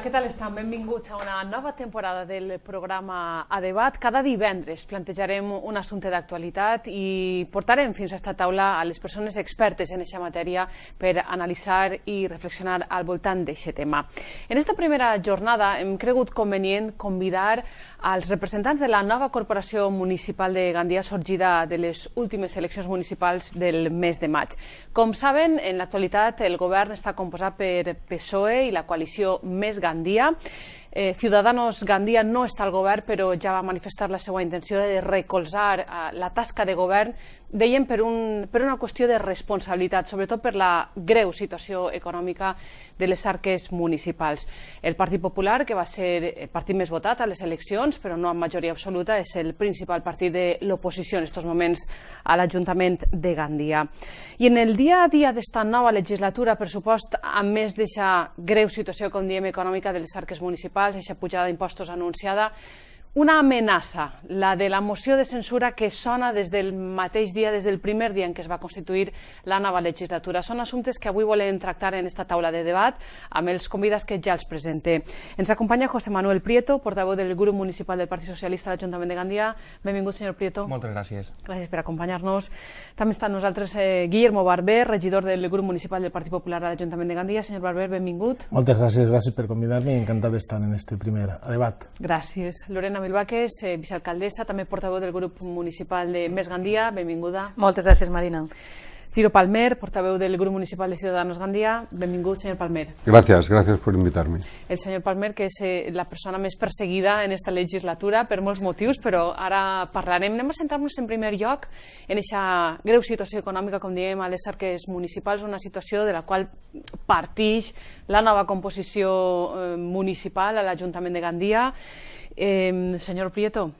Hola, què tal estan? Benvinguts a una nova temporada del programa A Debat. Cada divendres plantejarem un assumpte d'actualitat i portarem fins a esta taula a les persones expertes en aquesta matèria per analitzar i reflexionar al voltant d'aquest tema. En esta primera jornada hem cregut convenient convidar als representants de la nova corporació municipal de Gandia sorgida de les últimes eleccions municipals del mes de maig. Com saben, en l'actualitat el govern està composat per PSOE i la coalició Més Gandia. Ciudadanos Gandia no està al govern, però ja va manifestar la seva intenció de recolzar la tasca de govern, deien per una qüestió de responsabilitat, sobretot per la greu situació econòmica de les arques municipals. El Partit Popular, que va ser el partit més votat a les eleccions, però no amb majoria absoluta, és el principal partit de l'oposició en aquests moments a l'Ajuntament de Gandia. I en el dia a dia d'esta nova legislatura, per supost, a més d'aquesta greu situació, com diem, econòmica de les arques municipals, aquesta pujada d'impostos anunciada, una amenaça, la de la moció de censura que sona des del mateix dia, des del primer dia en què es va constituir la nova legislatura. Són assumptes que avui volem tractar en esta taula de debat amb els convidats que ja els presente. Ens acompanya José Manuel Prieto, portaveu del grup municipal del Partit Socialista a l'Ajuntament de Gandia. Benvingut, senyor Prieto. Moltes gràcies. Gràcies per acompanyar-nos. També està amb nosaltres Guillermo Barber, regidor del grup municipal del Partit Popular a l'Ajuntament de Gandia. Senyor Barber, benvingut. Moltes gràcies per convidar-me i encantat d'estar en este primer debat. Gràcies. Lorena Milvaques, vicealcaldessa, també portaveu del grup municipal de Més Gandia, benvinguda. Moltes gràcies, Marina. Ciro Palmer, portaveu del grup municipal de Ciudadanos Gandia, benvingut, senyor Palmer. Gracias por invitarme. El senyor Palmer, que és la persona més perseguida en esta legislatura per molts motius, però ara parlarem. Anem a centrar-nos en primer lloc en aquesta greu situació econòmica, com diem, a les arques municipals, una situació de la qual partix la nova composició municipal a l'Ajuntament de Gandia. Senyor Prieto,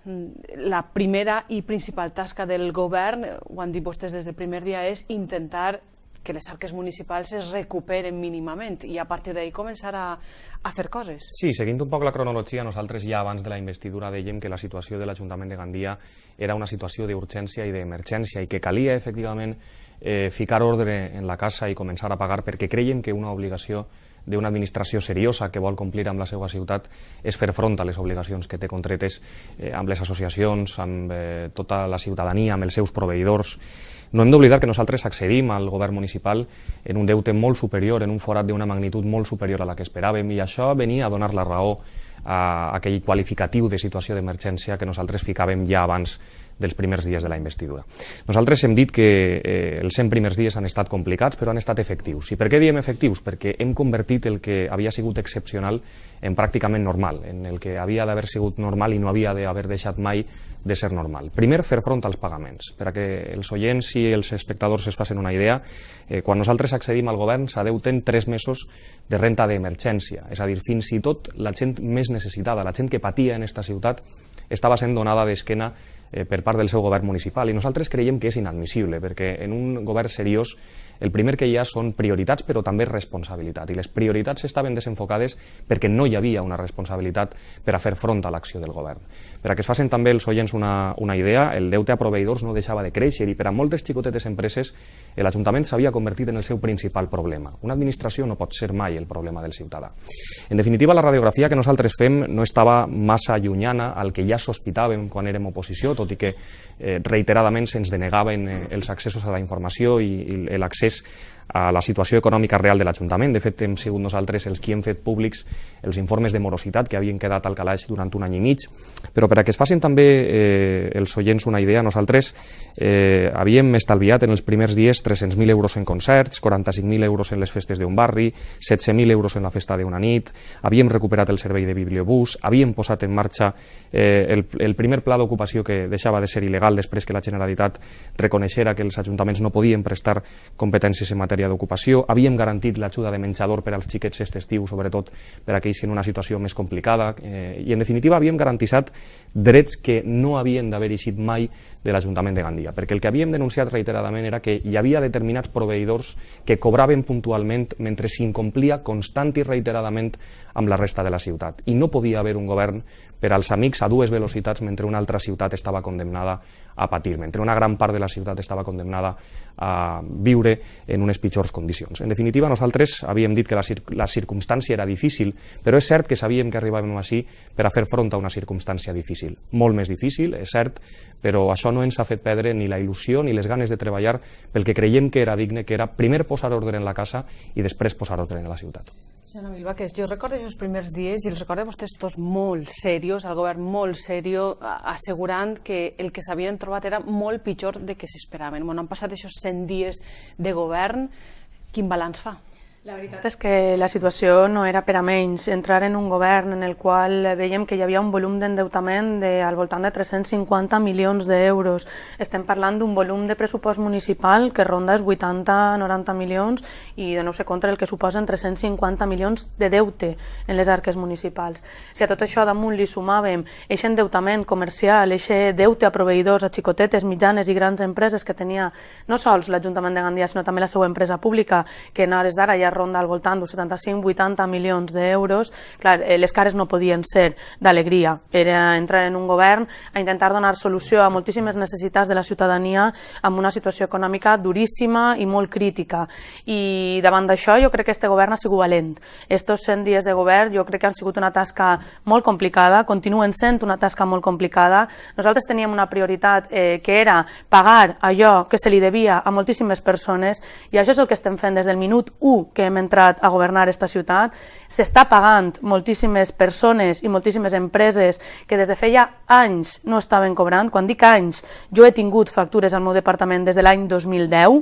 la primera i principal tasca del govern, ho han dit vostès des del primer dia, és intentar que les arques municipals es recuperen mínimament i a partir d'ahí començar a fer coses. Sí, seguint un poc la cronologia, nosaltres ja abans de la investidura dèiem que la situació de l'Ajuntament de Gandia era una situació d'urgència i d'emergència i que calia efectivament ficar ordre en la casa i començar a pagar perquè creiem que una obligació d'una administració seriosa que vol complir amb la seva ciutat és fer front a les obligacions que té contretes amb les associacions, amb tota la ciutadania, amb els seus proveïdors. No hem d'oblidar que nosaltres accedim al govern municipal en un deute molt superior, en un forat d'una magnitud molt superior a la que esperàvem, i això venia a donar la raó a aquell qualificatiu de situació d'emergència que nosaltres ficàvem ja abans dels primers dies de la investidura. Nosaltres hem dit que els 100 primers dies han estat complicats, però han estat efectius. I per què diem efectius? Perquè hem convertit el que havia sigut excepcional en pràcticament normal, en el que havia d'haver sigut normal i no havia d'haver deixat mai de ser normal. Primer, fer front als pagaments. Per a que els oients i els espectadors es facin una idea, quan nosaltres accedim al govern s'adeuten 3 mesos de renta d'emergència. És a dir, fins i tot la gent més necessitada, la gent que patia en esta ciutat, estava sent donada d'esquena per part del seu govern municipal. I nosaltres creiem que és inadmissible, perquè en un govern seriós el primer que hi ha són prioritats, però també responsabilitat. I les prioritats estaven desenfocades perquè no hi havia una responsabilitat per a fer front a l'acció del govern. Per a que es facin també els oients una idea, el deute a proveïdors no deixava de créixer i per a moltes xicotetes empreses l'Ajuntament s'havia convertit en el seu principal problema. Una administració no pot ser mai el problema del ciutadà. En definitiva, la radiografia que nosaltres fem no estava massa llunyana al que ja sospitàvem quan érem oposició, tot i que reiteradament se'ns denegaven els accessos a la informació i l'accés a la situació econòmica real de l'Ajuntament. De fet, hem sigut nosaltres els qui hem fet públics els informes de morositat que havien quedat al calaix durant un any i mig. Però per a que es facin també els oients una idea, nosaltres havíem estalviat en els primers dies 300.000 euros en concerts, 45.000 euros en les festes d'un barri, 17.000 euros en la festa d'una nit, havíem recuperat el servei de bibliobús, havíem posat en marxa el primer pla d'ocupació que deixava de ser il·legal després que la Generalitat reconeixera que els ajuntaments no podien prestar competències en matèria d'ocupació, havíem garantit l'ajuda de menjador per als xiquets aquest estiu, sobretot per a aquells en una situació més complicada, i en definitiva havíem garantit drets que no havien d'haver eixit mai de l'Ajuntament de Gandia, perquè el que havíem denunciat reiteradament era que hi havia determinats proveïdors que cobraven puntualment mentre s'incomplia constant i reiteradament amb la resta de la ciutat, i no podia haver un govern per als amics a dues velocitats mentre una altra ciutat estava condemnada a patir, mentre una gran part de la ciutat estava condemnada a viure en unes pitjors condicions. En definitiva, nosaltres havíem dit que la circumstància era difícil, però és cert que sabíem que arribàvem així per a fer front a una circumstància difícil. Molt més difícil, és cert, però això no ens ha fet perdre ni la il·lusió ni les ganes de treballar pel que creiem que era digne, que era primer posar ordre en la casa i després posar ordre en la ciutat. Senyora Milvaques, jo recordo aquests primers dies i els recordo a vostès tots molt serios, el govern molt serio, assegurant que el que s'havien trobat era molt pitjor del que s'esperaven. Han passat aquests 100 dies de govern, quin balanç fa? La veritat és que la situació no era per a menys. Entrar en un govern en el qual veiem que hi havia un volum d'endeutament al voltant de 350 milions d'euros. Estem parlant d'un volum de pressupost municipal que ronda els 80-90 milions i de no sé contra el que suposen 350 milions de deute en les arques municipals. Si a tot això damunt li sumàvem aquest endeutament comercial, aquest deute a proveïdors, a xicotetes, mitjanes i grans empreses que tenia no sols l'Ajuntament de Gandia, sinó també la seva empresa pública, que en hores d'ara ja ronda al voltant dels 75-80 milions d'euros, clar, les cares no podien ser d'alegria. Era entrar en un govern a intentar donar solució a moltíssimes necessitats de la ciutadania amb una situació econòmica duríssima i molt crítica. I davant d'això jo crec que este govern ha sigut valent. Estos 100 dies de govern jo crec que han sigut una tasca molt complicada, continuen sent una tasca molt complicada. Nosaltres teníem una prioritat que era pagar allò que se li devia a moltíssimes persones i això és el que estem fent des del minut 1 que hem entrat a governar esta ciutat. S'està pagant moltíssimes persones i moltíssimes empreses que des de feia anys no estaven cobrant. Quan dic anys, jo he tingut factures al meu departament des de l'any 2010,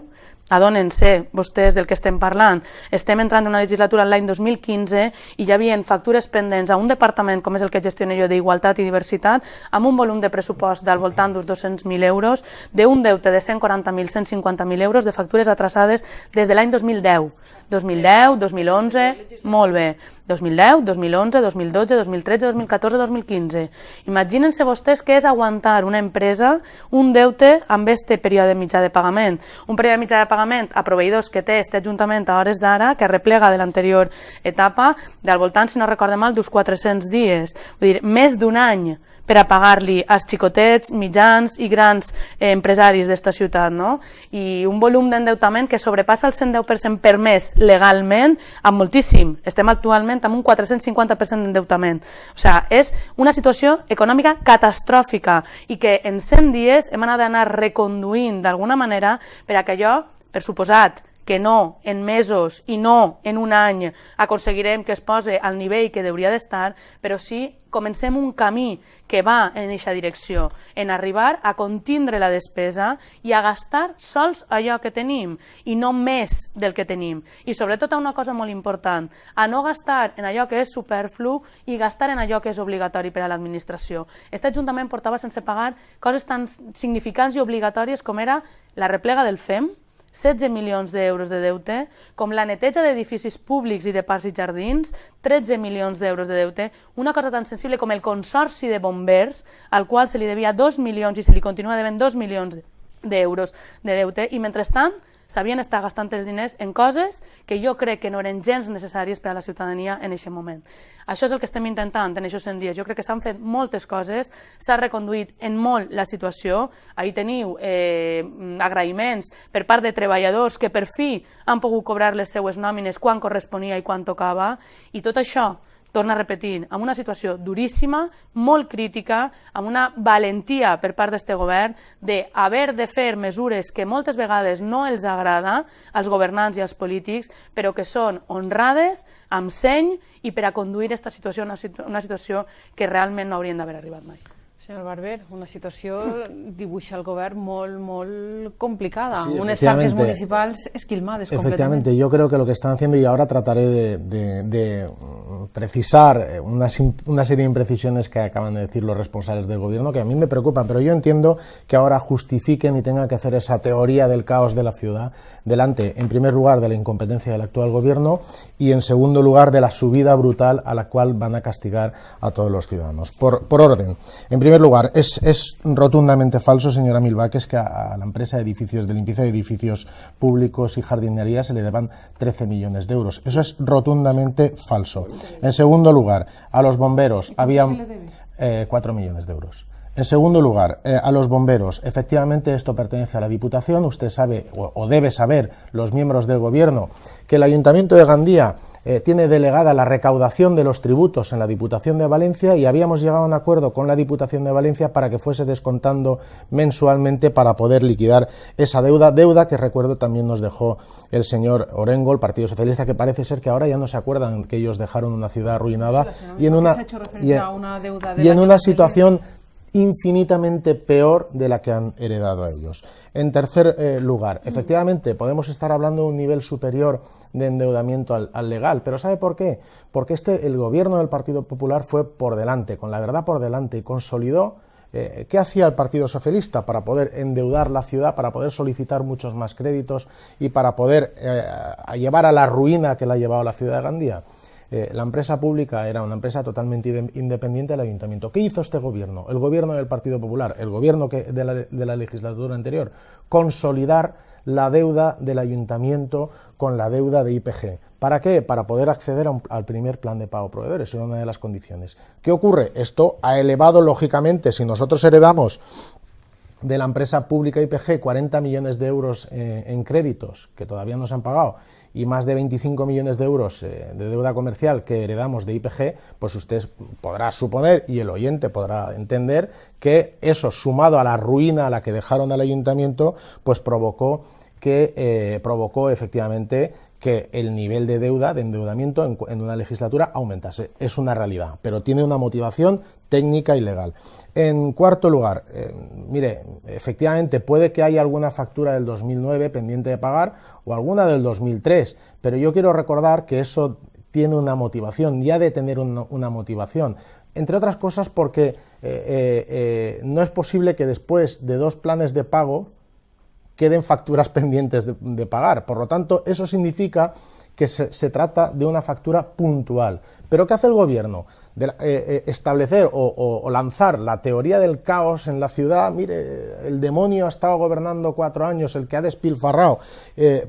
adonen-se vostès del que estem parlant. Estem entrant en una legislatura l'any 2015 i hi havia factures pendents a un departament com és el que gestiono jo d'Igualtat i Diversitat amb un volum de pressupost del voltant d'uns 200.000 euros, d'un deute de 140.000, 150.000 euros de factures atrasades des de l'any 2010. 2010, 2011, molt bé. 2010, 2011, 2012, 2013, 2014, 2015. Imaginen-se vostès què és aguantar una empresa un deute amb este període mitjà de pagament. Un període mitjà de pagament a proveïdors que té este Ajuntament a hores d'ara, que replega de l'anterior etapa, del voltant, si no recorde mal, d'uns 400 dies. Vull dir, més d'un any per a pagar-li als xicotets, mitjans i grans empresaris d'esta ciutat, no? I un volum d'endeutament que sobrepassa el 110% permès legalment amb moltíssim. Estem actualment amb un 450% d'endeutament. O sigui, és una situació econòmica catastròfica i que en 100 dies hem anat d'anar reconduint d'alguna manera per a que allò, per suposat, que no en mesos i no en un any aconseguirem que es posi al nivell que hauria d'estar, però sí comencem un camí que va en aquesta direcció, en arribar a contindre la despesa i a gastar sols allò que tenim i no més del que tenim. I sobretot una cosa molt important, a no gastar en allò que és superflu i gastar en allò que és obligatori per a l'administració. Este Ajuntament portava sense pagar coses tan significants i obligatòries com era la replega del FEM, 16 milions d'euros de deute, com la neteja d'edificis públics i de parcs i jardins, 13 milions d'euros de deute, una cosa tan sensible com el consorci de bombers, al qual se li devia 2 milions i se li continua devent 2 milions d'euros de deute, i mentrestant s'havien estat gastant els diners en coses que jo crec que no eren gens necessàries per a la ciutadania en aquest moment. Això és el que estem intentant en aquests 100 dies. Jo crec que s'han fet moltes coses, s'ha reconduït en molt la situació. Ahir teniu agraïments per part de treballadors que per fi han pogut cobrar les seues nòmines quan corresponia i quan tocava, i tot això, torna a repetir, amb una situació duríssima, molt crítica, amb una valentia per part d'este govern d'haver de fer mesures que moltes vegades no els agrada als governants i als polítics, però que són honrades, amb seny i per a conduir aquesta situació a una situació que realment no haurien d'haver arribat mai. Senyor Barber, una situació dibuixa el govern molt complicada, Sí, unes arques municipals esquilmades completamente. Efectivamente, yo creo que lo que están haciendo, y ahora trataré de precisar una serie de imprecisiones que acaban de decir los responsables del gobierno, que a mí me preocupan, pero yo entiendo que ahora justifiquen y tengan que hacer esa teoría del caos de la ciudad delante, en primer lugar, de la incompetencia del actual gobierno y, en segundo lugar, de la subida brutal a la cual van a castigar a todos los ciudadanos. Por orden, en primer lugar, es rotundamente falso, señora Milvaques, que a la empresa de limpieza de edificios públicos y jardinería se le deban 13 millones de euros. Eso es rotundamente falso. En segundo lugar, a los bomberos habían 4 millones de euros. En segundo lugar, a los bomberos. Efectivamente, esto pertenece a la Diputación. Usted sabe, o debe saber, los miembros del Gobierno, que el Ayuntamiento de Gandía tiene delegada la recaudación de los tributos en la Diputación de Valencia y habíamos llegado a un acuerdo con la Diputación de Valencia para que fuese descontando mensualmente para poder liquidar esa deuda que recuerdo también nos dejó el señor Orengo, el Partido Socialista, que parece ser que ahora ya no se acuerdan que ellos dejaron una ciudad arruinada y en una situación infinitamente peor de la que han heredado a ellos. En tercer lugar, efectivamente, podemos estar hablando de un nivel superior de endeudamiento al legal, pero ¿sabe por qué? Porque el gobierno del Partido Popular fue por delante, con la verdad por delante, y consolidó. ¿Qué hacía el Partido Socialista para poder endeudar la ciudad, para poder solicitar muchos más créditos y para poder llevar a la ruina que la ha llevado la ciudad de Gandía? La empresa pública era una empresa totalmente independiente del ayuntamiento. ¿Qué hizo este gobierno? El gobierno del Partido Popular, el gobierno de la legislatura anterior, consolidar la deuda del ayuntamiento con la deuda de IPG. ¿Para qué? Para poder acceder al primer plan de pago proveedores, era una de las condiciones. ¿Qué ocurre? Esto ha elevado, lógicamente, si nosotros heredamos de la empresa pública IPG 40 millones de euros en créditos que todavía no se han pagado y más de 25 millones de euros de deuda comercial que heredamos de IPG, pues usted podrá suponer y el oyente podrá entender que eso, sumado a la ruina a la que dejaron al ayuntamiento, pues provocó efectivamente que el nivel de deuda, de endeudamiento en una legislatura aumentase. Es una realidad, pero tiene una motivación técnica y legal. En cuarto lugar, mire, efectivamente puede que haya alguna factura del 2009 pendiente de pagar o alguna del 2003, pero yo quiero recordar que eso tiene una motivación, y ha de tener una motivación, entre otras cosas porque no es posible que después de 2 planes de pago queden facturas pendientes de pagar. Por lo tanto, eso significa que se trata de una factura puntual. ¿Pero qué hace el gobierno? Establecer o lanzar la teoría del caos en la ciudad. Mire, el demonio ha estado gobernando 4 años, el que ha despilfarrado,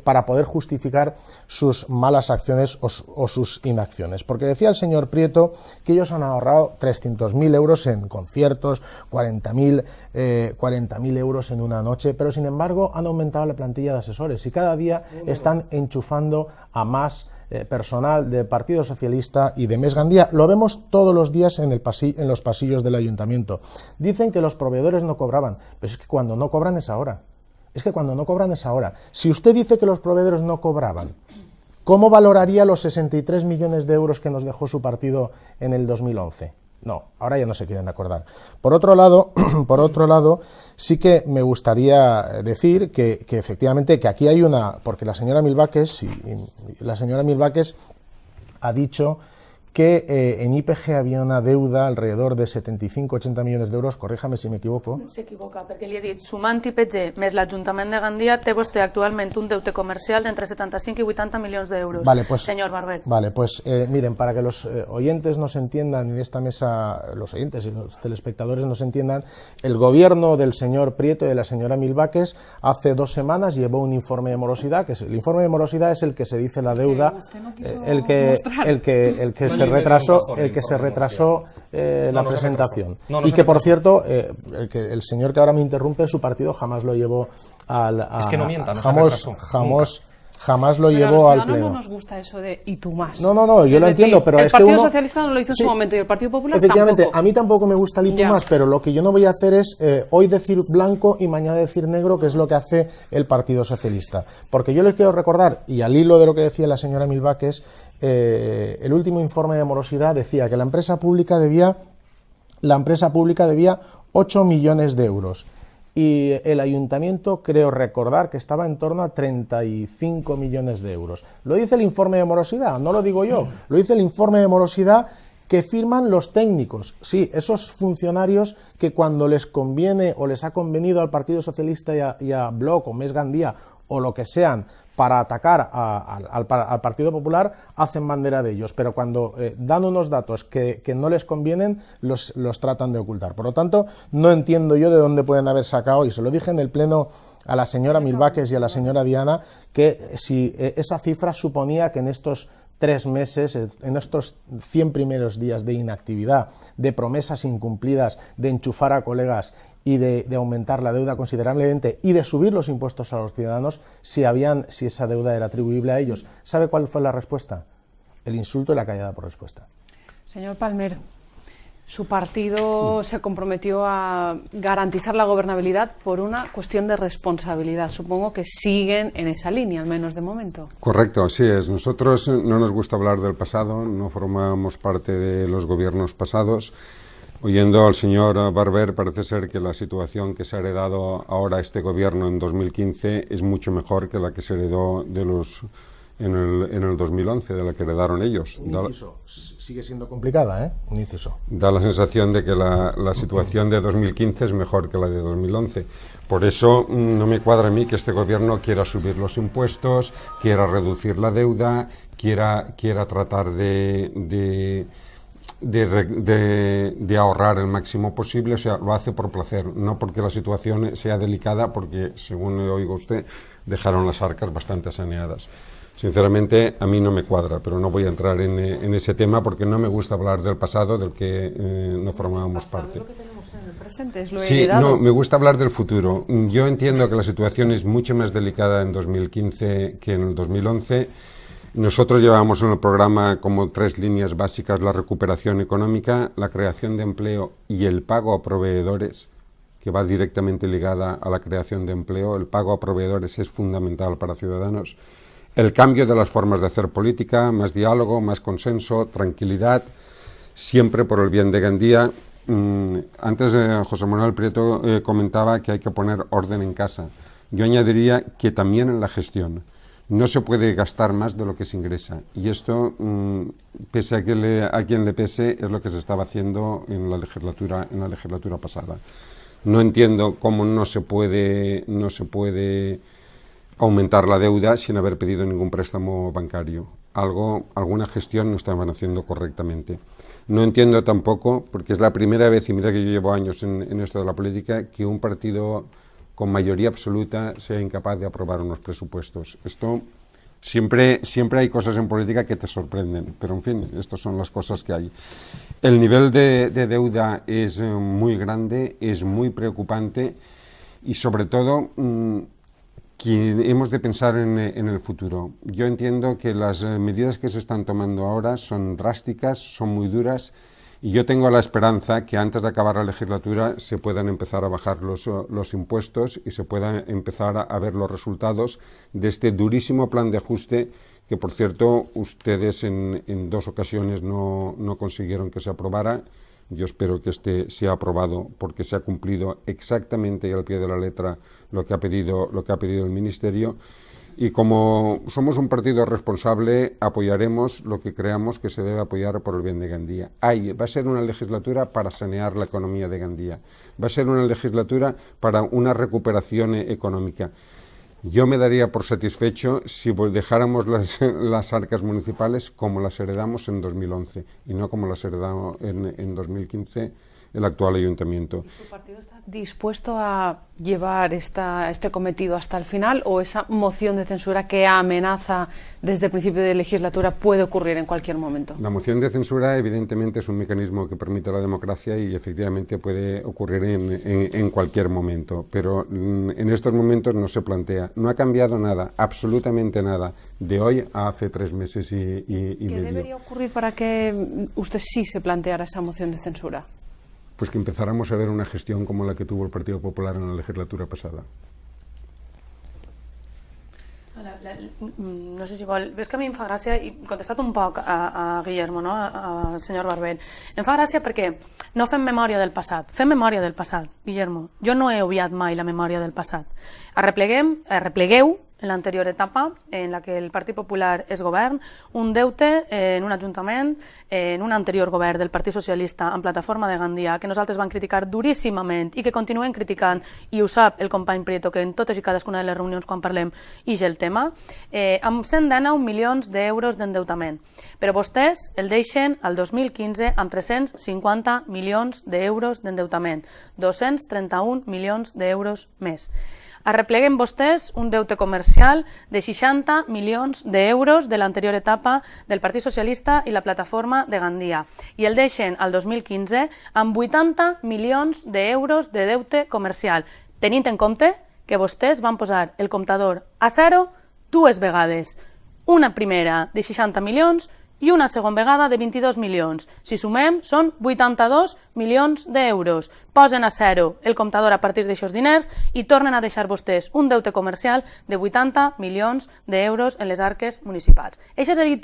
para poder justificar sus malas acciones o sus inacciones. Porque decía el señor Prieto que ellos han ahorrado 300.000 euros en conciertos, 40.000 euros en una noche, pero sin embargo han aumentado la plantilla de asesores y cada día están enchufando a más personal del Partido Socialista y de MES Gandía. Lo vemos todos los días en los pasillos del ayuntamiento. Dicen que los proveedores no cobraban, pero es que cuando no cobran es ahora. Si usted dice que los proveedores no cobraban, ¿cómo valoraría los 63 millones de euros que nos dejó su partido en el 2011? No, ahora ya no se quieren acordar. Por otro lado, sí que me gustaría decir que efectivamente que aquí hay porque la señora Milvaques ha dicho que en IPG había una deuda alrededor de 75-80 millones de euros, corríjame si me equivoco. S'equivoca, perquè li he dit, sumant IPG més l'Ajuntament de Gandia, té vostè actualment un deute comercial d'entre 75 y 80 millones de euros. Vale, pues, señor Barber. Vale, pues miren, para que los oyentes nos entiendan, en esta mesa, los oyentes y los telespectadores nos entiendan, el gobierno del señor Prieto y de la señora Milvaques hace 2 semanas llevó un informe de morosidad, el informe de morosidad es el que se dice la deuda, el que se retrasó la presentación. Y que, por cierto, el señor que ahora me interrumpe, su partido jamás lo llevó es que no mienta, no se retrasó. Jamás lo llevó al pleno. No nos gusta eso de y tú más. No, yo lo entiendo, pero es que el Partido Socialista no lo hizo en su momento y el Partido Popular efectivamente, tampoco. A mí tampoco me gusta el y tú más, pero lo que yo no voy a hacer es hoy decir blanco y mañana decir negro, que es lo que hace el Partido Socialista. Porque yo les quiero recordar, y al hilo de lo que decía la señora Milvaques, el último informe de morosidad decía que la empresa pública debía 8 millones de euros. Y el ayuntamiento, creo recordar, que estaba en torno a 35 millones de euros. Lo dice el informe de morosidad, no lo digo yo, lo dice el informe de morosidad que firman los técnicos. Sí, esos funcionarios que cuando les conviene o les ha convenido al Partido Socialista y a Bloc o MES Gandía o lo que sean para atacar al Partido Popular, hacen bandera de ellos, pero cuando dan unos datos que no les convienen, los tratan de ocultar. Por lo tanto, no entiendo yo de dónde pueden haber sacado, y se lo dije en el pleno a la señora Milvaques y a la señora Diana, que si esa cifra suponía que en estos 3 meses, en estos 100 primeros días de inactividad, de promesas incumplidas, de enchufar a colegas y de aumentar la deuda considerablemente y de subir los impuestos a los ciudadanos, si esa deuda era atribuible a ellos. ¿Sabe cuál fue la respuesta? El insulto y la callada por respuesta. Señor Palmer, su partido se comprometió a garantizar la gobernabilidad por una cuestión de responsabilidad. Supongo que siguen en esa línea, al menos de momento. Correcto, así es. Nosotros no nos gusta hablar del pasado, no formamos parte de los gobiernos pasados. Oyendo al señor Barber, parece ser que la situación que se ha heredado ahora este gobierno en 2015 es mucho mejor que la que se heredó en el 2011, de la que heredaron ellos. Un inciso, sigue siendo complicada, ¿eh? Un inciso. Da la sensación de que la situación de 2015 es mejor que la de 2011. Por eso no me cuadra a mí que este gobierno quiera subir los impuestos, quiera reducir la deuda, quiera tratar de ahorrar el máximo posible. O sea, lo hace por placer, no porque la situación sea delicada, porque, según le oigo a usted, dejaron las arcas bastante saneadas. Sinceramente, a mí no me cuadra, pero no voy a entrar en ese tema porque no me gusta hablar del pasado, del que no formábamos parte. Lo que tenemos en el presente es lo Sí, heredado. no, me gusta hablar del futuro. Yo entiendo que la situación es mucho más delicada en 2015 que en el 2011. Nosotros llevábamos en el programa como 3 líneas básicas: la recuperación económica, la creación de empleo y el pago a proveedores, que va directamente ligada a la creación de empleo. El pago a proveedores es fundamental para Ciudadanos. El cambio de las formas de hacer política, más diálogo, más consenso, tranquilidad, siempre por el bien de Gandía. Antes José Manuel Prieto comentaba que hay que poner orden en casa. Yo añadiría que también en la gestión. No se puede gastar más de lo que se ingresa. Y esto, pese a quien le pese, es lo que se estaba haciendo en la legislatura pasada. No entiendo cómo no se puede aumentar la deuda sin haber pedido ningún préstamo bancario. Alguna gestión no estaban haciendo correctamente. No entiendo tampoco, porque es la primera vez, y mira que yo llevo años en esto de la política, que un partido con mayoría absoluta sea incapaz de aprobar unos presupuestos. Esto siempre hay cosas en política que te sorprenden, pero en fin, estas son las cosas que hay. El nivel de deuda es muy grande, es muy preocupante y sobre todo que hemos de pensar en el futuro. Yo entiendo que las medidas que se están tomando ahora son drásticas, son muy duras, y yo tengo la esperanza que antes de acabar la legislatura se puedan empezar a bajar los impuestos y se puedan empezar a ver los resultados de este durísimo plan de ajuste que, por cierto, ustedes en 2 ocasiones no consiguieron que se aprobara. Yo espero que este sea aprobado porque se ha cumplido exactamente y al pie de la letra lo que ha pedido el Ministerio. Y como somos un partido responsable, apoyaremos lo que creamos que se debe apoyar por el bien de Gandía. Va a ser una legislatura para sanear la economía de Gandía. Va a ser una legislatura para una recuperación económica. Yo me daría por satisfecho si dejáramos las arcas municipales como las heredamos en 2011 y no como las heredamos en 2015 el actual ayuntamiento. ¿Su partido está dispuesto a llevar este cometido hasta el final, o esa moción de censura que amenaza desde el principio de legislatura puede ocurrir en cualquier momento? La moción de censura evidentemente es un mecanismo que permite la democracia y efectivamente puede ocurrir en cualquier momento, pero en estos momentos no se plantea. No ha cambiado nada, absolutamente nada, de hoy a hace 3 meses y medio. ¿Qué debería ocurrir para que usted sí se planteara esa moción de censura? Pues que empezáramos a ver una gestión como la que tuvo el Partido Popular en la legislatura pasada. No sé si vol... És que a mi em fa gràcia, i contestat un poc a Guillermo, no? Al senyor Barber, em fa gràcia perquè no fem memòria del passat, fem memòria del passat, Guillermo. Jo no he obviat mai la memòria del passat. Arreplegueu en l'anterior etapa, en la que el Partit Popular és govern, un deute en un ajuntament, en un anterior govern del Partit Socialista en plataforma de Gandia, que nosaltres vam criticar duríssimament i que continuem criticant, i ho sap el company Prieto, que en totes i cadascuna de les reunions quan parlem ix el tema, amb 119 milions d'euros d'endeutament. Però vostès el deixen al 2015 amb 350 milions d'euros d'endeutament, 231 milions d'euros més. Arrepleguen vostès un deute comercial de 60 milions d'euros de l'anterior etapa del Partit Socialista i la plataforma de Gandia i el deixen al 2015 amb 80 milions d'euros de deute comercial, tenint en compte que vostès van posar el comptador a zero dues vegades, una primera de 60 milions i una segona vegada de 22 milions. Si sumem, són 82 milions d'euros. Posen a zero el comptador a partir d'aixòs diners i tornen a deixar vostès un deute comercial de 80 milions d'euros en les arques municipals. Això és el I+,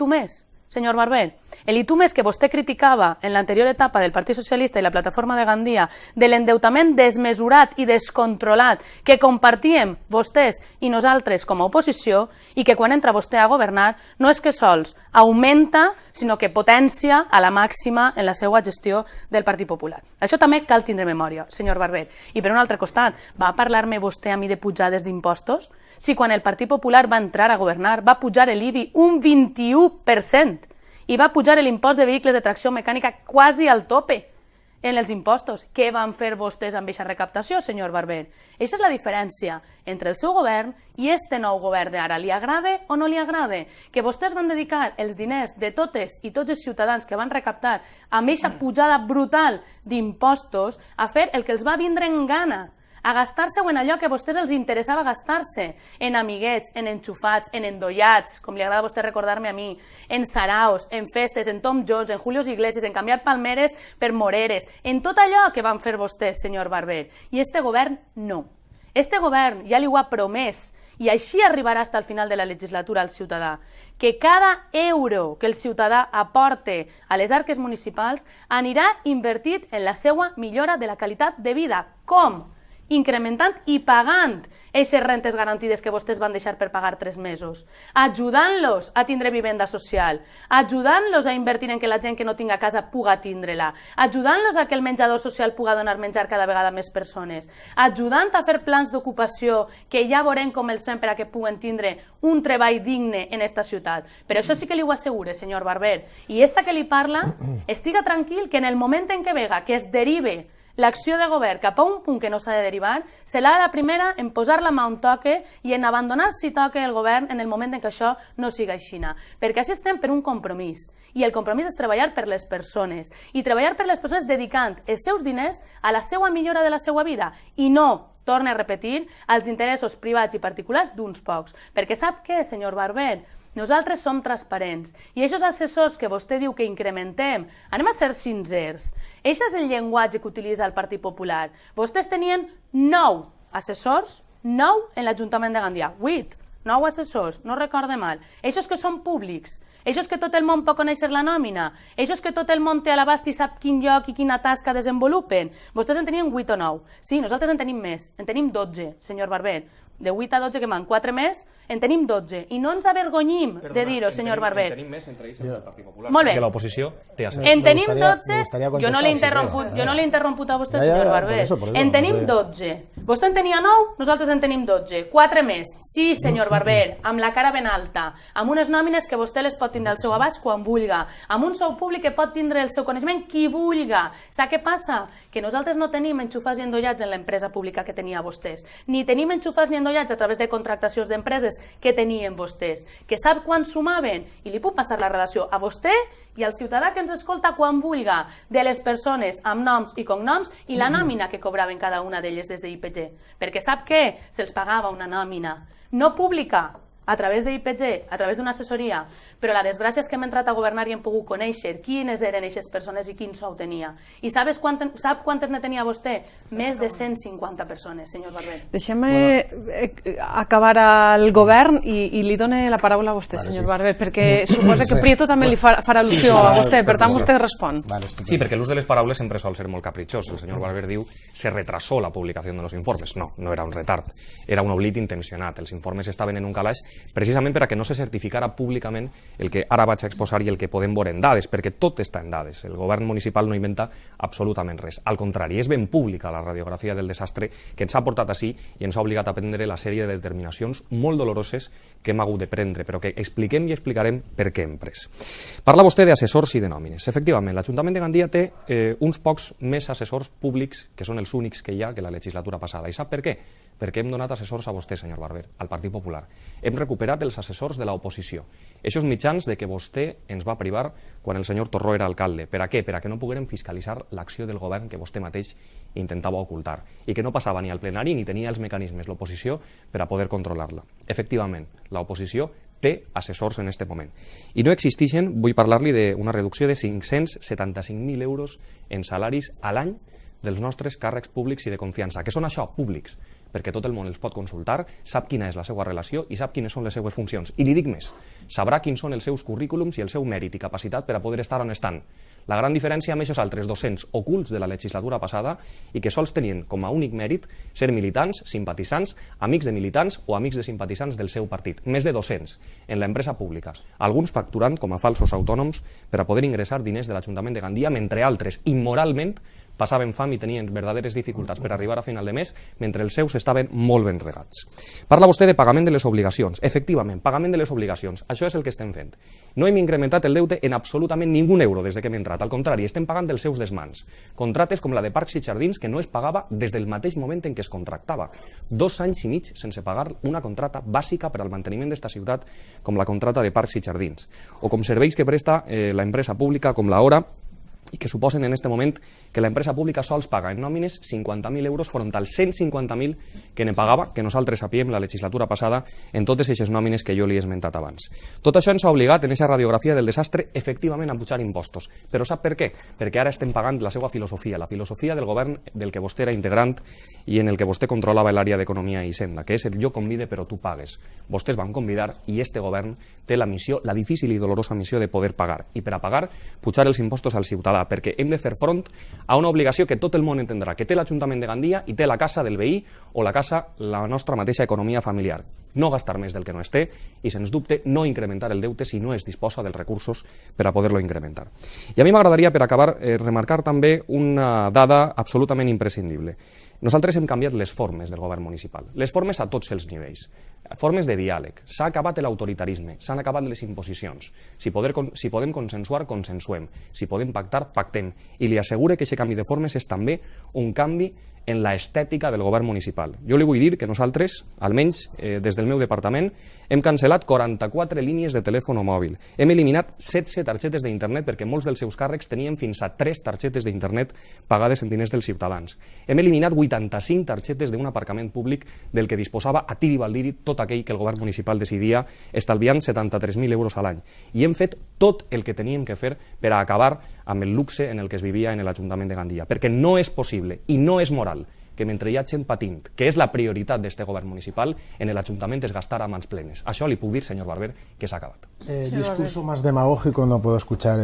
senyor Barber. El I+, que vostè criticava en l'anterior etapa del Partit Socialista i la plataforma de Gandia, de l'endeutament desmesurat i descontrolat que compartíem vostès i nosaltres com a oposició i que quan entra vostè a governar no és que sols augmenta, sinó que potència a la màxima en la seva gestió del Partit Popular. Això també cal tindre memòria, senyor Barber. I per un altre costat, va parlar-me vostè a mi de pujades d'impostos? Si quan el Partit Popular va entrar a governar va pujar l'IBI un 21% i va pujar l'impost de vehicles de tracció mecànica quasi al tope en els impostos. Què van fer vostès amb aquesta recaptació, senyor Barber? Aquesta és la diferència entre el seu govern i este nou govern d'ara. Li agrade o no li agrade? Que vostès van dedicar els diners de totes i tots els ciutadans que van recaptar amb aquesta pujada brutal d'impostos a fer el que els va vindre en gana, a gastar-se-ho en allò que a vostès els interessava gastar-se, en amiguets, en enxufats, en endollats, com li agrada a vostè recordar-me a mi, en saraos, en festes, en Tom Jones, en Julio Iglesias, en canviar palmeres per moreres, en tot allò que van fer vostès, senyor Barber. I este govern no. Este govern ja li ho ha promès i així arribarà fins al final de la legislatura al ciutadà, que cada euro que el ciutadà aporte a les arques municipals anirà invertit en la seva millora de la qualitat de vida. Com? Incrementant i pagant aquestes rentes garantides que vostès van deixar per pagar 3 mesos, ajudant-los a tindre vivenda social, ajudant-los a invertir en que la gent que no tinga casa puga tindre-la, ajudant-los a que el menjador social puga donar menjar cada vegada a més persones, ajudant a fer plans d'ocupació que ja veurem com els fem per a que puguen tindre un treball digne en esta ciutat. Però això sí que li ho assegure, senyor Barber. I esta que li parla, estiga tranquil que en el moment en què vega que es derive l'acció de govern cap a un punt que no s'ha de derivar, serà la primera en posar la mà on toque i en abandonar si toque el govern en el moment en què això no siga així. Perquè així estem per un compromís. I el compromís és treballar per les persones. I treballar per les persones dedicant els seus diners a la seva millora de la seva vida. I no, torne a repetir, als interessos privats i particulars d'uns pocs. Perquè sap què, senyor Barber? Nosaltres som transparents i aquests assessors que vostè diu que incrementem, anem a ser sincers. Això és el llenguatge que utilitza el Partit Popular. Vostès tenien 9 assessors, 9 en l'Ajuntament de Gandia, 8, 9 assessors, no recorde mal. Aquests que són públics, aquests que tot el món pot conèixer la nòmina, aquests que tot el món té a l'abast i sap quin lloc i quina tasca desenvolupen. Vostès en tenien 8 o 9. Sí, nosaltres en tenim més, en tenim 12, senyor Barber. De 8 a 12 que van 4 més, en tenim 12. I no ens avergonyim de dir-ho, senyor Barber. En tenim més entre ells el Partit Popular. Molt bé. Que l'oposició té assessors. En tenim 12, jo no l'he interromput a vostè, senyor Barber. En tenim 12. Vostè en tenia 9, nosaltres en tenim 12. 4 més. Sí, senyor Barber, amb la cara ben alta, amb unes nòmines que vostè les pot tindre al seu abast quan vulga, amb un sou públic que pot tindre el seu coneixement qui vulga. Sap què passa? Que nosaltres no tenim enxufats i endollats en l'empresa pública que tenia vostès, ni tenim enxufats ni endollats a través de contractacions d'empreses que tenien vostès, que sap quan sumaven, i li puc passar la relació a vostè i al ciutadà que ens escolta quan vulga, de les persones amb noms i cognoms i la nòmina que cobraven cada una d'elles des d'IPG. Perquè sap què? Se'ls pagava una nòmina, no pública, a través d'IPG, a través d'una assessoria, però la desgràcia és que hem entrat a governar i hem pogut conèixer quines eren aquestes persones i quin sou tenia. I sap quantes ne tenia vostè? Més de 150 persones, senyor Barber. Deixem-me acabar el govern i li done la paraula a vostè, senyor Barber, perquè suposa que Prieto també li farà al·lusió a vostè, per tant vostè respon. Sí, perquè l'ús de les paraules sempre sol ser molt capritxós. El senyor Barber diu se retrasó la publicació de los informes. No, no era un retard, era un oblit intencionat. Els informes estaven en un calaix precisament per a que no se certificara públicament el que ara vaig a exposar i el que podem veure en dades, perquè tot està en dades. El govern municipal no inventa absolutament res. Al contrari, és ben pública la radiografia del desastre que ens ha portat ací i ens ha obligat a prendre la sèrie de determinacions molt doloroses que hem hagut de prendre, però que expliquem i explicarem per què hem pres. Parla vostè d'assessors i de nòmines. Efectivament, l'Ajuntament de Gandia té uns pocs més assessors públics, que són els únics que hi ha que la legislatura passada. I sap per què? Perquè hem donat assessors a vostè, senyor Barber, al Partit Popular. Hem recuperat els assessors de l'oposició. Eixos mitjans de què vostè ens va privar quan el senyor Torró era alcalde. Per a què? Per a que no poguérem fiscalitzar l'acció del govern que vostè mateix intentava ocultar i que no passava ni al plenari ni tenia els mecanismes l'oposició per a poder controlar-la. Efectivament, l'oposició té assessors en aquest moment. I no existeixen, vull parlar-li d'una reducció de 575.000 euros en salaris a l'any dels nostres càrrecs públics i de confiança. Què són això? Públics. Perquè tot el món els pot consultar, sap quina és la seva relació i sap quines són les seues funcions. I li dic més, sabrà quins són els seus currículums i el seu mèrit i capacitat per a poder estar on estan. La gran diferència amb aquests altres docents ocults de la legislatura passada i que sols tenien com a únic mèrit ser militants, simpatitzants, amics de militants o amics de simpatitzants del seu partit. Més de 200 en l'empresa pública. Alguns facturant com a falsos autònoms per a poder ingressar diners de l'Ajuntament de Gandia, mentre altres, immoralment, passaven fam i tenien verdaderes dificultats per arribar a final de mes, mentre els seus estaven molt ben regats. Parla vostè de pagament de les obligacions. Efectivament, pagament de les obligacions. Això és el que estem fent. No hem incrementat el deute en absolutament ningú euro des que hem entrat. Al contrari, estem pagant dels seus desmans. Contractes com la de Parcs i Jardins que no es pagava des del mateix moment en què es contractava. 2 anys i mig sense pagar una contracta bàsica per al manteniment d'esta ciutat com la contracta de Parcs i Jardins. O com serveis que presta l'empresa pública com la Hora i que suposen en aquest moment que l'empresa pública sols paga en nòmines 50.000 euros front als 150.000 que ne pagava, que nosaltres sapíem la legislatura passada, en totes aquestes nòmines que jo li he esmentat abans. Tot això ens ha obligat en aquesta radiografia del desastre efectivament a pujar impostos. Però sap per què? Perquè ara estem pagant la seva filosofia, la filosofia del govern del que vostè era integrant i en el que vostè controlava l'àrea d'Economia i Hisenda, que és el jo convide però tu pagues. Vostès van convidar i este govern té la missió, la difícil i dolorosa missió de poder pagar. I per a pagar, pujar els impostos al ciutadà, perquè hem de fer front a una obligació que tot el món entendrà, que té l'Ajuntament de Gandia i té la casa del veí o la casa, la nostra mateixa economia familiar. No gastar més del que no es té i, sens dubte, no incrementar el deute si no es disposa dels recursos per a poder-lo incrementar. I a mi m'agradaria, per acabar, remarcar també una dada absolutament imprescindible. Nosaltres hem canviat les formes del govern municipal, les formes a tots els nivells, formes de diàleg. S'ha acabat l'autoritarisme, s'han acabat les imposicions. Si podem consensuar, consensuem. Si podem pactar, pactem. I li assegure que aquest canvi de formes és també un canvi en l'estètica del govern municipal. Jo li vull dir que nosaltres, almenys des del meu departament, hem cancel·lat 44 línies de telèfon mòbil. Hem eliminat 16 targetes d'internet perquè molts dels seus càrrecs tenien fins a 3 targetes d'internet pagades en diners dels ciutadans. Hem eliminat 85 targetes d'un aparcament públic del que disposava a tiri baldiri tot aquell que el govern municipal decidia, estalviant 73.000 euros a l'any. I hem fet tot el que teníem que fer per a acabar amb el luxe en el que es vivia en l'Ajuntament de Gandia, perquè no és possible i no és moral que mentre hi ha gent patint, que és la prioritat d'aquest govern municipal, en l'Ajuntament es gastar a mans plenes. Això li puc dir, senyor Barber, que s'ha acabat. Discurso más demagógico no puedo escuchar,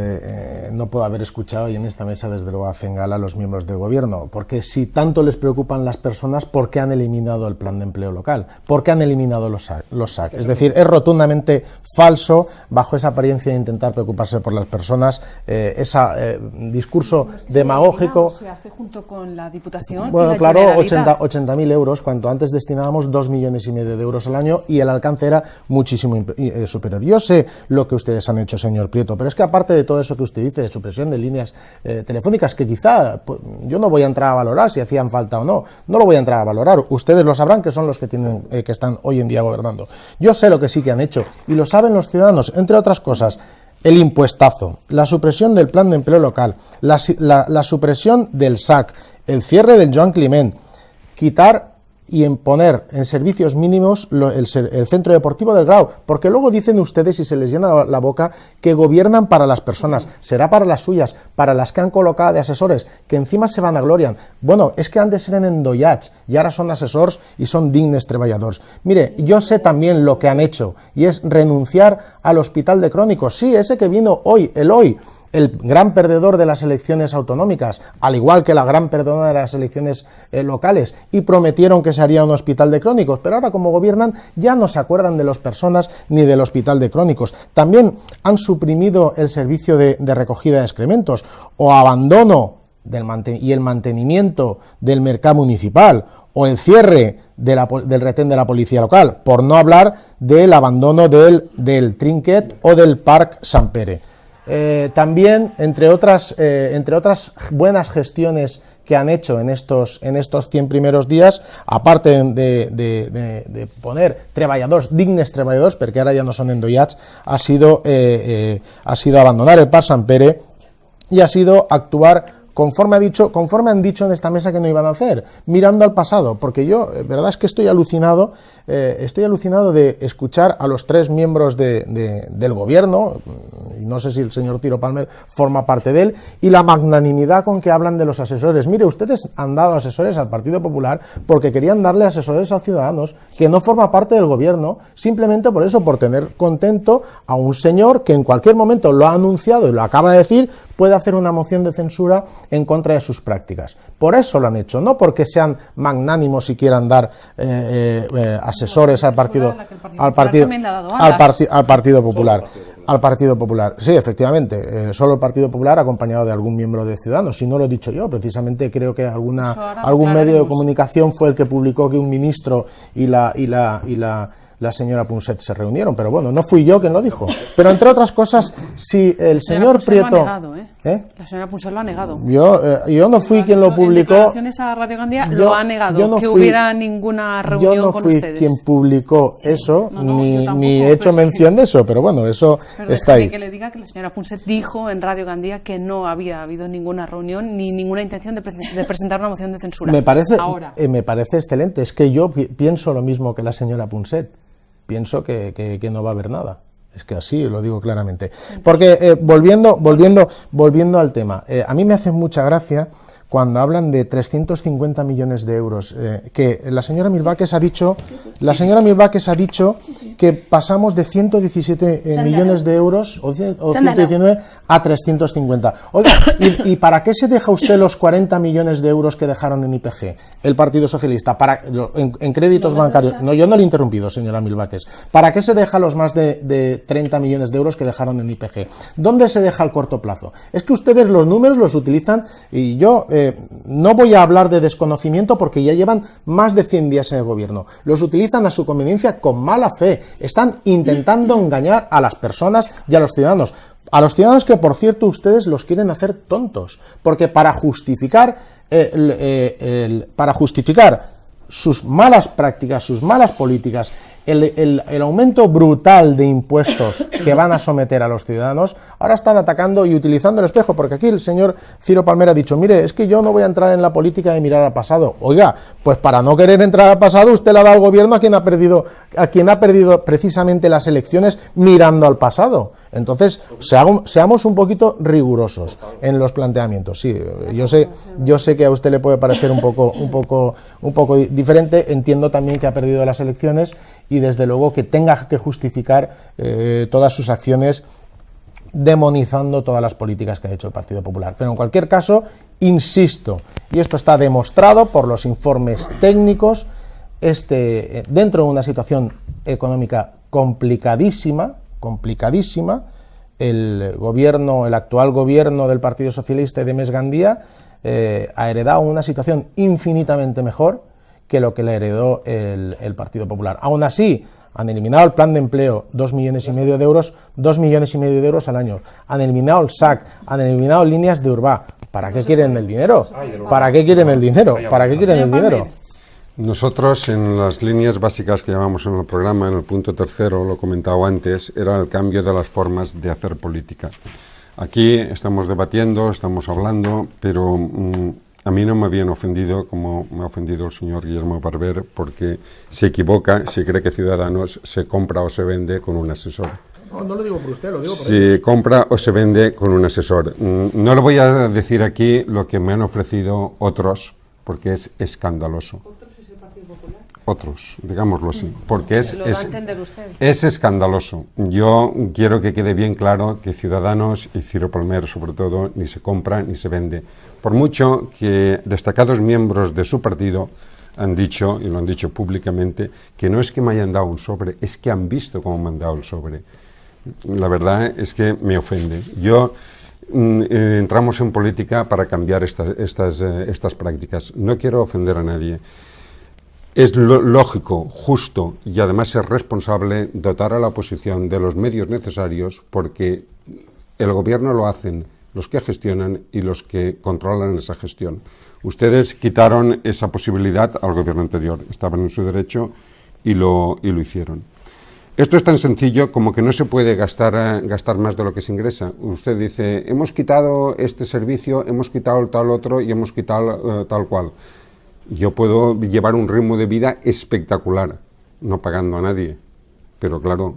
no puedo haber escuchado, y en esta mesa desde luego hacen gala los miembros del gobierno, porque si tanto les preocupan las personas, ¿por qué han eliminado el plan de empleo local? ¿Por qué han eliminado los SAC? Es decir, es rotundamente falso, bajo esa apariencia de intentar preocuparse por las personas, ese discurso demagógico. Se hace junto con la Diputación. Bueno, claro, 80.000 euros, cuanto antes destinábamos 2,5 millones de euros al año y el alcance era muchísimo superior. Yo sé lo que ustedes han hecho, señor Prieto, pero es que aparte de todo eso que usted dice, de supresión de líneas telefónicas, que quizá yo no voy a entrar a valorar si hacían falta o no, no lo voy a entrar a valorar, ustedes lo sabrán, que son los que tienen que están hoy en día gobernando. Yo sé lo que sí que han hecho y lo saben los ciudadanos, entre otras cosas. El impuestazo, la supresión del plan de empleo local, la supresión del SAC, el cierre del Joan Climent, quitar y imponer en servicios mínimos el centro deportivo del Grau, porque luego dicen ustedes y se les llena la boca que gobiernan para las personas, será para las suyas, para las que han colocado de asesores, que encima se vanaglorian. Bueno, es que antes eran endollats y ahora son asesores y son dignes treballadors. Mire, yo sé también lo que han hecho y es renunciar al hospital de crónicos, sí, ese que vino hoy, el hoy, el gran perdedor de las elecciones autonómicas, al igual que la gran perdedora de las elecciones locales, y prometieron que se haría un hospital de crónicos, pero ahora como gobiernan ya no se acuerdan de las personas ni del hospital de crónicos. También han suprimido el servicio de recogida de excrementos o abandono y el mantenimiento del mercado municipal o el cierre del retén de la policía local, por no hablar del abandono del Trinquet o del Parc Sant Pere. También, entre otras buenas gestiones que han hecho en estos 100 primeros días, aparte de poner dignes treballadors, porque ahora ya no son endollats, ha sido abandonar el Parc Sant Pere y ha sido actuar conforme han dicho en esta mesa que no iban a hacer, mirando al pasado, porque yo, verdad es que estoy alucinado de escuchar a los 3 miembros del gobierno, y no sé si el señor Ciro Palmer forma parte de él, y la magnanimidad con que hablan de los asesores. Mire, ustedes han dado asesores al Partido Popular porque querían darle asesores a Ciudadanos, que no forma parte del gobierno, simplemente por eso, por tener contento a un señor que en cualquier momento lo ha anunciado y lo acaba de decir, puede hacer una moción de censura en contra de sus prácticas. Por eso lo han hecho, no porque sean magnánimos y quieran dar asesores al Partido Popular. Sí, efectivamente, solo el Partido Popular acompañado de algún miembro de Ciudadanos. Si no lo he dicho yo, precisamente creo que algún medio de comunicación fue el que publicó que un ministro y la señora Punset se reunieron, pero bueno, no fui yo quien lo dijo. Pero entre otras cosas, si el señor Prieto... La señora Punset lo ha negado. Yo no fui quien lo publicó. En declaraciones a Radio Gandía lo ha negado, que hubiera ninguna reunión con ustedes. Yo no fui quien publicó eso, ni he hecho mención de eso, pero bueno, eso está ahí. Que le diga que la señora Punset dijo en Radio Gandía que no había habido ninguna reunión ni ninguna intención de presentar una moción de censura. Me parece excelente, es que yo pienso lo mismo que la señora Punset. Pienso que no va a haber nada. Es que así lo digo claramente. Porque volviendo al tema, a mí me hace mucha gracia cuando hablan de 350 millones de euros, que la señora Milbáquez ha dicho, que pasamos de 117 millones de euros o 119 a 350. Oiga, ¿y para qué se deja usted los 40 millones de euros que dejaron en IPG el Partido Socialista en créditos bancarios? No, yo no le he interrumpido, señora Milbáquez. ¿Para qué se deja los más de 30 millones de euros que dejaron en IPG? ¿Dónde se deja el corto plazo? Es que ustedes los números los utilizan y yo no voy a hablar de desconocimiento porque ya llevan más de 100 días en el gobierno. Los utilizan a su conveniencia con mala fe. Están intentando engañar a las personas y a los ciudadanos. A los ciudadanos que, por cierto, ustedes los quieren hacer tontos. Porque para justificar sus malas prácticas, sus malas políticas, el aumento brutal de impuestos que van a someter a los ciudadanos, ahora están atacando y utilizando el espejo, porque aquí el señor Ciro Palmer ha dicho, mire, es que yo no voy a entrar en la política de mirar al pasado. Oiga, pues para no querer entrar al pasado, usted le ha dado al gobierno a quien ha perdido precisamente las elecciones mirando al pasado. Entonces, seamos un poquito rigurosos en los planteamientos. Sí, yo sé que a usted le puede parecer un poco diferente. Entiendo también que ha perdido las elecciones y desde luego que tenga que justificar todas sus acciones demonizando todas las políticas que ha hecho el Partido Popular. Pero en cualquier caso, insisto, y esto está demostrado por los informes técnicos, dentro de una situación económica complicadísima, el actual gobierno del Partido Socialista y de Més Gandía ha heredado una situación infinitamente mejor que lo que le heredó el Partido Popular. Aún así, han eliminado el plan de empleo, 2,5 millones de euros, 2,5 millones de euros al año. Han eliminado el SAC, han eliminado líneas de Urbà. ¿Para qué quieren el dinero? ¿Para qué quieren el dinero? ¿Para qué quieren el dinero? Nosotros, en las líneas básicas que llevamos en el programa, en el punto 3, lo he comentado antes, era el cambio de las formas de hacer política. Aquí estamos debatiendo, estamos hablando, pero a mí no me habían ofendido como me ha ofendido el señor Guillermo Barber, porque se equivoca si cree que Ciudadanos se compra o se vende con un asesor. No lo digo por usted, lo digo por ellos. Se compra o se vende con un asesor. No le voy a decir aquí lo que me han ofrecido otros, porque es escandaloso. otros, digámoslo así, porque ¿Lo va a entender usted? Es escandaloso. Yo quiero que quede bien claro que Ciudadanos y Ciro Palmer, sobre todo, ni se compra ni se vende. Por mucho que destacados miembros de su partido han dicho, y lo han dicho públicamente, que no es que me hayan dado un sobre, es que han visto cómo me han dado el sobre. La verdad es que me ofende. Entramos en política para cambiar estas prácticas. No quiero ofender a nadie. Es lógico, justo y además es responsable dotar a la oposición de los medios necesarios, porque el gobierno lo hacen los que gestionan y los que controlan esa gestión. Ustedes quitaron esa posibilidad al gobierno anterior, estaban en su derecho y lo hicieron. Esto es tan sencillo como que no se puede gastar más de lo que se ingresa. Usted dice, hemos quitado este servicio, hemos quitado tal otro y hemos quitado tal cual. Yo puedo llevar un ritmo de vida espectacular, no pagando a nadie, pero claro,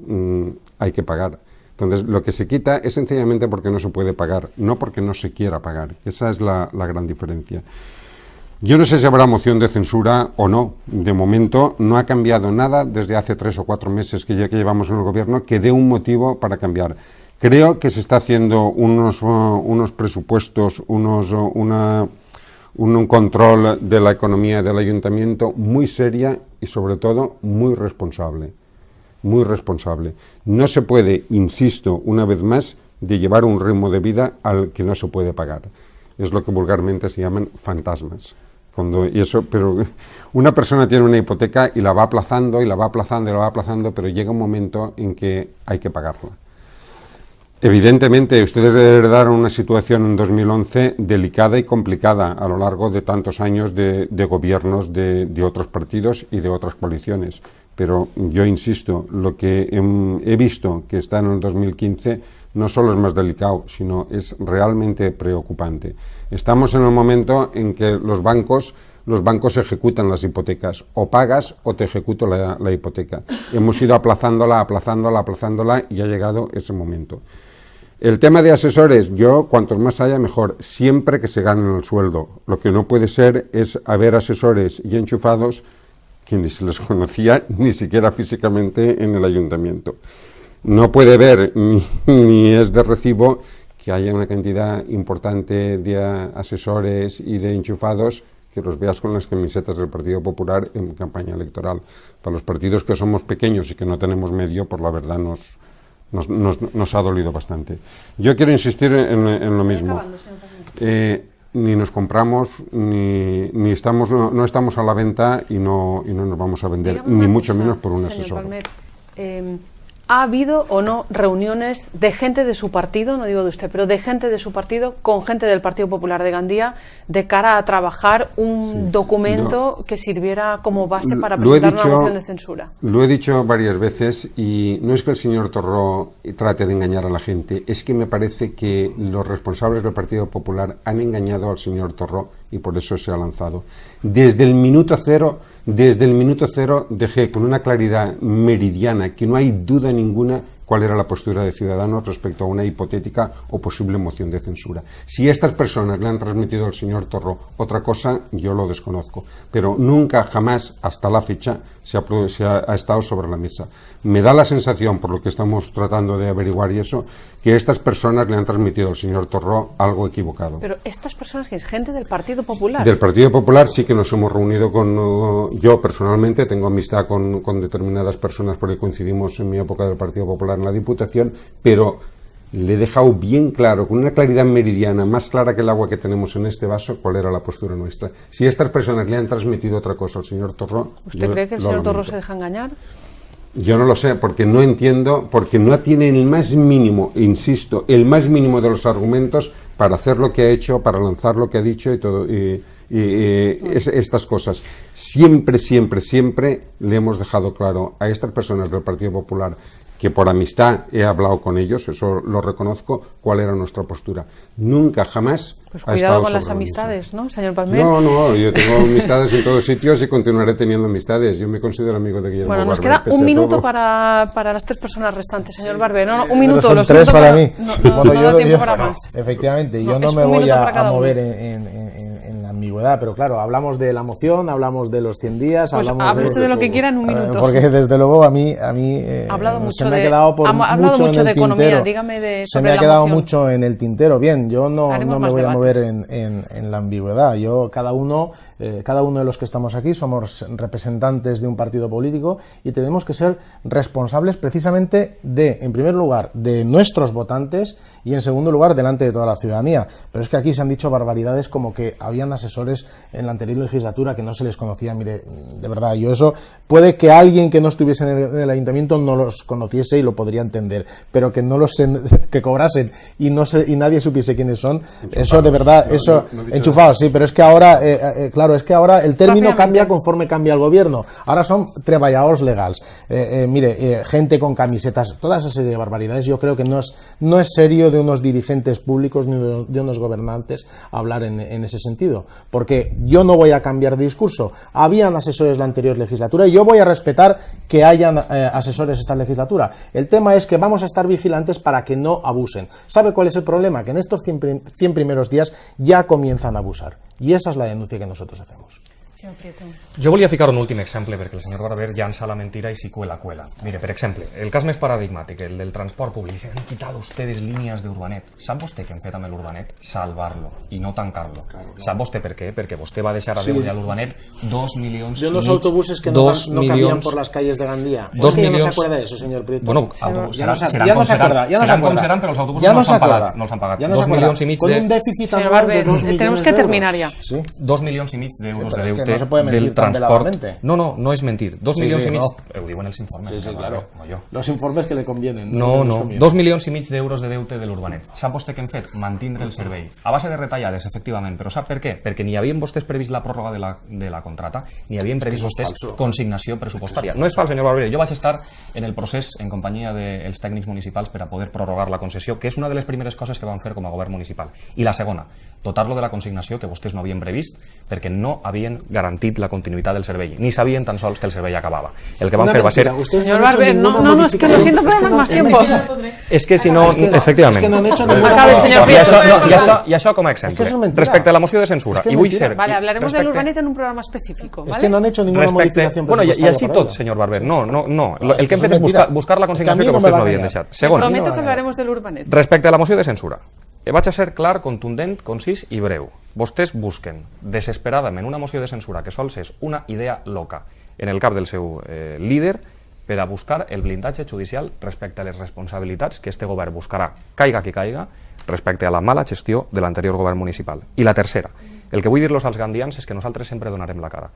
hay que pagar. Entonces, lo que se quita es sencillamente porque no se puede pagar, no porque no se quiera pagar. Esa es la gran diferencia. Yo no sé si habrá moción de censura o no. De momento no ha cambiado nada desde hace 3 o 4 meses que llevamos en el gobierno que dé un motivo para cambiar. Creo que se está haciendo unos presupuestos, un control de la economía del ayuntamiento muy seria y sobre todo muy responsable. Muy responsable. No se puede, insisto una vez más, de llevar un ritmo de vida al que no se puede pagar. Es lo que vulgarmente se llaman fantasmas. Pero una persona tiene una hipoteca y la va aplazando y la va aplazando y la va aplazando, pero llega un momento en que hay que pagarla. Evidentemente, ustedes heredaron una situación en 2011 delicada y complicada a lo largo de tantos años de gobiernos de otros partidos y de otras coaliciones. Pero yo insisto, lo que he visto que está en el 2015 no solo es más delicado, sino es realmente preocupante. Estamos en el momento en que los bancos ejecutan las hipotecas. O pagas o te ejecuto la hipoteca. Hemos ido aplazándola y ha llegado ese momento. El tema de asesores, cuantos más haya mejor, siempre que se ganen el sueldo. Lo que no puede ser es haber asesores y enchufados que ni se les conocía ni siquiera físicamente en el ayuntamiento. No puede haber, ni es de recibo, que haya una cantidad importante de asesores y de enchufados que los veas con las camisetas del Partido Popular en campaña electoral. Para los partidos que somos pequeños y que no tenemos medio, pues la verdad nos ha dolido bastante. Yo quiero insistir en lo mismo. Ni nos compramos, no estamos a la venta y no nos vamos a vender, ni mucho menos por un asesor. Palmer, ¿ha habido o no reuniones de gente de su partido, no digo de usted, pero de gente de su partido con gente del Partido Popular de Gandía de cara a trabajar un documento que sirviera como base para presentar una moción de censura? Lo he dicho varias veces y no es que el señor Torró trate de engañar a la gente, es que me parece que los responsables del Partido Popular han engañado al señor Torró y por eso se ha lanzado. Desde el minuto cero dejé con una claridad meridiana que no hay duda ninguna cuál era la postura de Ciudadanos respecto a una hipotética o posible moción de censura. Si estas personas le han transmitido al señor Torró otra cosa, yo lo desconozco, pero nunca, jamás, hasta la fecha, se ha estado sobre la mesa. Me da la sensación, por lo que estamos tratando de averiguar y eso, que estas personas le han transmitido al señor Torró algo equivocado. Pero estas personas, que es gente del Partido Popular. Del Partido Popular sí que nos hemos reunido yo personalmente tengo amistad con determinadas personas porque coincidimos en mi época del Partido Popular en la Diputación, pero le he dejado bien claro, con una claridad meridiana, más clara que el agua que tenemos en este vaso, cuál era la postura nuestra. Si estas personas le han transmitido otra cosa al señor Torró... ¿Usted cree que el señor Torró se deja engañar? Yo no lo sé, porque no entiendo, porque no tiene el más mínimo, insisto, el más mínimo de los argumentos para hacer lo que ha hecho, para lanzar lo que ha dicho y todo... estas cosas. Siempre le hemos dejado claro a estas personas del Partido Popular, que por amistad he hablado con ellos, eso lo reconozco, cuál era nuestra postura. Nunca, jamás... Pues cuidado con las amistades, ¿no, señor Palmer? No, yo tengo amistades en todos sitios y continuaré teniendo amistades. Yo me considero amigo de Guillermo Barber. Bueno, nos queda un minuto para las 3 personas restantes, señor Barber. No, un minuto. Son 3 para mí. No da tiempo para más. Efectivamente, yo no me voy a mover en mi ambigüedad, pero claro, hablamos de la moción, hablamos de los 100 días, pues hablamos de lo que quiera en un minuto. Porque desde luego a mí se me ha quedado mucho en el economía, tintero. dígame Se me ha quedado moción. Mucho en el tintero. Bien, yo no me voy a mover en la ambigüedad. Cada uno de los que estamos aquí somos representantes de un partido político y tenemos que ser responsables precisamente en primer lugar, de nuestros votantes y en segundo lugar, delante de toda la ciudadanía. Pero es que aquí se han dicho barbaridades como que habían asesores en la anterior legislatura que no se les conocía. Mire, de verdad, puede que alguien que no estuviese en el ayuntamiento no los conociese y lo podría entender, pero que que cobrasen y nadie supiese quiénes son, eso de verdad, enchufados, sí, pero es que ahora, claro, es que ahora el término cambia conforme cambia el gobierno. Ahora son treballadors legals. Gente con camisetas, toda esa serie de barbaridades. Yo creo que no es serio de unos dirigentes públicos ni de unos gobernantes hablar en ese sentido, porque yo no voy a cambiar de discurso. Habían asesores la anterior legislatura y yo voy a respetar que hayan asesores esta legislatura. El tema es que vamos a estar vigilantes para que no abusen. ¿Sabe cuál es el problema? Que en estos 100 primeros días ya comienzan a abusar. I esa és la denúncia que nosotros hacemos. Jo volia ficar un últim exemple perquè el senyor Barber llança la mentira y si cuela. Mire, per exemple, el cas més paradigmàtic, el del transport públic. Han quitado ustedes línies d'Urbanet. Sap vostè què han fet amb l'Urbanet? Salvar-lo i no tancar-lo. Sap vostè per què? Perquè vostè va deixar a Déu a l'Urbanet 2 milions de los autobuses que no cabían por las calles de Gandía. 2 milions... ¿Ya no se acuerda de eso, señor Prieto? Bueno, seran com seran, però els autobusos no els han pagat. 2 milions i mig con un déficit señor Barber, tenemos que terminar ya. 2 milions i mig d'euros de deute no se puede mentir del transport. No es mentir. 2 milions i mig... Ho diuen els informes. Sí, claro. Los informes que le convienen. No. 2 milions i mig d'euros de deute de l'Urbanet. Sap vostè què hem fet? Mantindre el servei. A base de retallades, efectivament. Però sap per què? Perquè ni havien vostès previst la pròrroga de la contrata, ni havien previst vostès consignació pressupostària. No és fals, senyor Barber. Jo vaig estar en el procés en companyia dels tècnics municipals per a poder prorrogar la concessió, que és una de les primeres coses que van fer com a govern municipal. I la segona, dotar-lo de la consignació que vostès no havien previst perquè no havien garantit la continuïtat del servei, ni sabien tan sols que el servei acabava. El que van fer va ser... Señor Barber, no, es que lo siento, pero no más tiempo. Es que si no, efectivament. I això com a exemple. Respecte a la moció de censura, i vull ser... Vale, hablaremos del Urbanet en un programa específico, ¿vale? Es que no han hecho ninguna modificación presupuestaria. Bueno, i així tot, senyor Barber. No. El que hem fet és buscar la consignació que vostès no havien deixat. Segona, prometo que hablaremos del Urbanet. respecte a la moció de censura, vaig a ser clar, contundent, concís i breu. Vostès busquen desesperadament una moció de censura que sols és una idea loca en el cap del seu líder per a buscar el blindatge judicial respecte a les responsabilitats que este govern buscarà, caiga qui caiga, respecte a la mala gestió de l'anterior govern municipal. I la tercera, el que vull dir-los als gandians és que nosaltres sempre donarem la cara.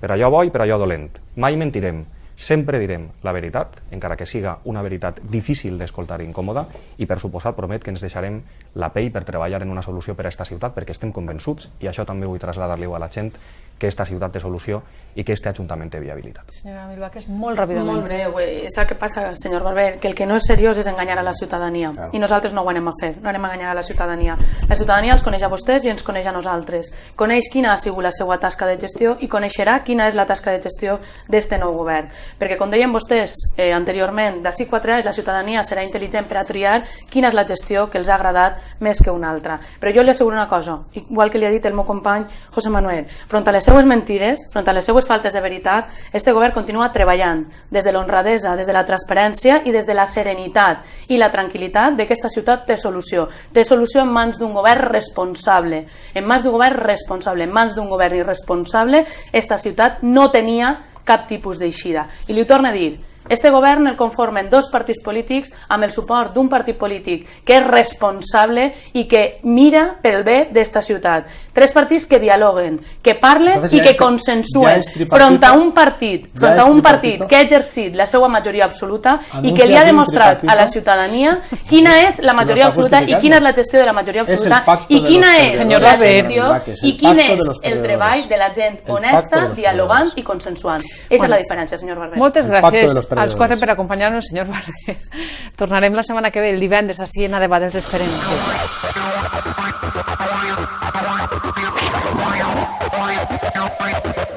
Per allò bo i per allò dolent. Mai mentirem. Sempre direm la veritat, encara que siga una veritat difícil d'escoltar i incòmoda, i per suposat promet que ens deixarem la pell per treballar en una solució per a esta ciutat, perquè estem convençuts, i això també vull traslladar-li a la gent, que esta ciutat té solució i que este ajuntament té viabilitat. Senyora Milbach, molt ràpidament. Molt breu. Sap què passa, senyor Barber? Que el que no és seriós és enganyar a la ciutadania. Claro. I nosaltres no ho anem a fer, no anem a enganyar a la ciutadania. La ciutadania els coneix a vostès i ens coneix a nosaltres. Coneix quina ha sigut la seva tasca de gestió i coneixerà quina és la tasca de gestió d'este nou govern. Perquè, com deien vostès anteriorment, d'ací 4 anys la ciutadania serà intel·ligent per a triar quina és la gestió que els ha agradat més que una altra. Però jo li asseguro una cosa, igual que li ha dit el meu company José Manuel, front a les seues mentides, front a les seues faltes de veritat, este govern continua treballant des de l'honradesa, des de la transparència i des de la serenitat i la tranquil·litat de que aquesta ciutat té solució. Té solució en mans d'un govern responsable. En mans d'un govern responsable, en mans d'un govern irresponsable, esta ciutat no tenia cap tipus d'eixida. I li ho torno a dir, este govern el conformen 2 partits polítics amb el suport d'un partit polític que és responsable i que mira per el bé d'esta ciutat. 3 partits que dialoguen, que parlen i que consensuen front a un partit que ha exercit la seva majoria absoluta i que li ha demostrat a la ciutadania quina és la majoria absoluta i quina és la gestió de la majoria absoluta i quina és la gestió i quin és el treball de la gent honesta, dialogant i consensuant. Aquesta és la diferència, senyor Barber. Moltes gràcies als 4 per acompanyar-nos, senyor Barber. Tornarem la setmana que ve, el divendres, així en A Debat, els esperem. Thank you.